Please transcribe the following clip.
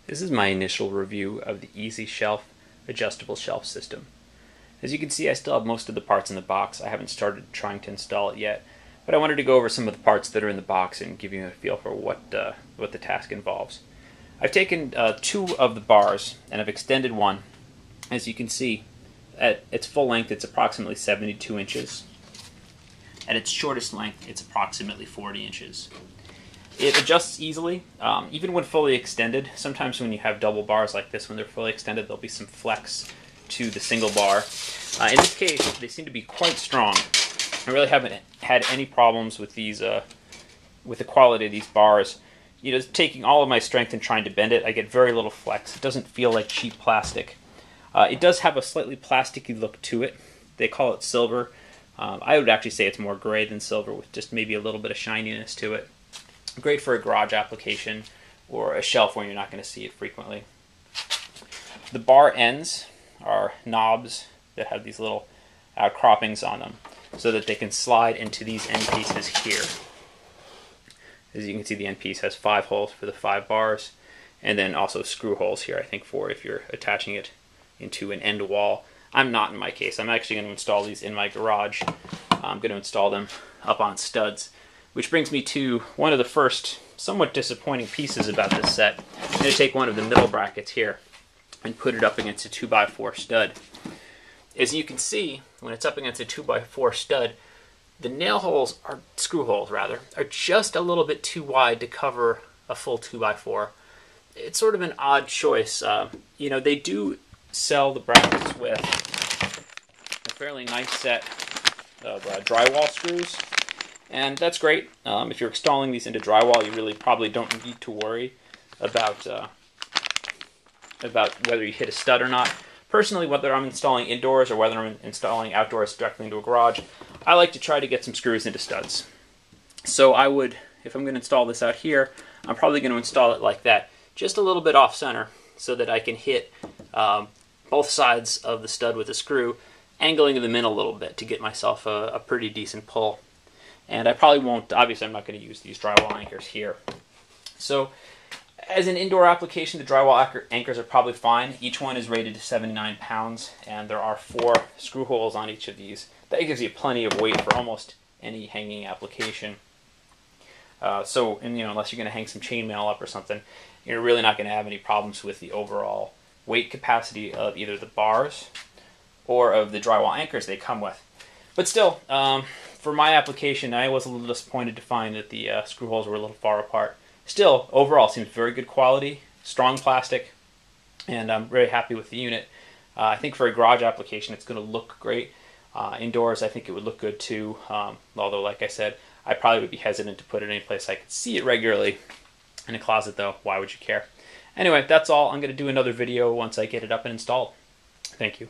This is my initial review of the Easy Shelf adjustable shelf system. As you can see, I still have most of the parts in the box. I haven't started trying to install it yet, but I wanted to go over some of the parts that are in the box and give you a feel for what the task involves. I've taken two of the bars and I've extended one. As you can see, at its full length it's approximately 72 inches. At its shortest length it's approximately 40 inches. It adjusts easily, even when fully extended. Sometimes when you have double bars like this, when they're fully extended, there'll be some flex to the single bar. In this case, they seem to be quite strong. I really haven't had any problems with these, with the quality of these bars. You know, taking all of my strength and trying to bend it, I get very little flex. It doesn't feel like cheap plastic. It does have a slightly plasticky look to it. They call it silver. I would actually say it's more gray than silver, with just maybe a little bit of shininess to it. Great for a garage application or a shelf where you're not going to see it frequently. The bar ends are knobs that have these little outcroppings on them so that they can slide into these end pieces here. As you can see, the end piece has 5 holes for the 5 bars, and then also screw holes here, I think, for if you're attaching it into an end wall. I'm not in my case. I'm actually going to install these in my garage. I'm going to install them up on studs. Which brings me to one of the first somewhat disappointing pieces about this set. I'm going to take one of the middle brackets here and put it up against a 2x4 stud. As you can see, when it's up against a 2x4 stud, the nail holes, or screw holes rather, are just a little bit too wide to cover a full 2x4. It's sort of an odd choice. You know, they do sell the brackets with a fairly nice set of drywall screws. And that's great. If you're installing these into drywall, you really probably don't need to worry about whether you hit a stud or not. Personally, whether I'm installing indoors or whether I'm installing outdoors directly into a garage, I like to try to get some screws into studs. So I would, if I'm going to install this out here, I'm probably going to install it like that, just a little bit off center, so that I can hit both sides of the stud with a screw, angling them in a little bit to get myself a pretty decent pull. And I probably won't, obviously I'm not going to use these drywall anchors here. So as an indoor application, the drywall anchors are probably fine. Each one is rated to 79 pounds, and there are 4 screw holes on each of these. That gives you plenty of weight for almost any hanging application. So, and, you know, unless you're going to hang some chainmail up or something, you're really not going to have any problems with the overall weight capacity of either the bars or of the drywall anchors they come with. But still, for my application, I was a little disappointed to find that the screw holes were a little far apart. Still, overall, seems very good quality, strong plastic, and I'm very happy with the unit. I think for a garage application, it's going to look great. Indoors, I think it would look good too, although, like I said, I probably would be hesitant to put it any place I could see it regularly. In a closet, though, why would you care? Anyway, that's all. I'm going to do another video once I get it up and installed. Thank you.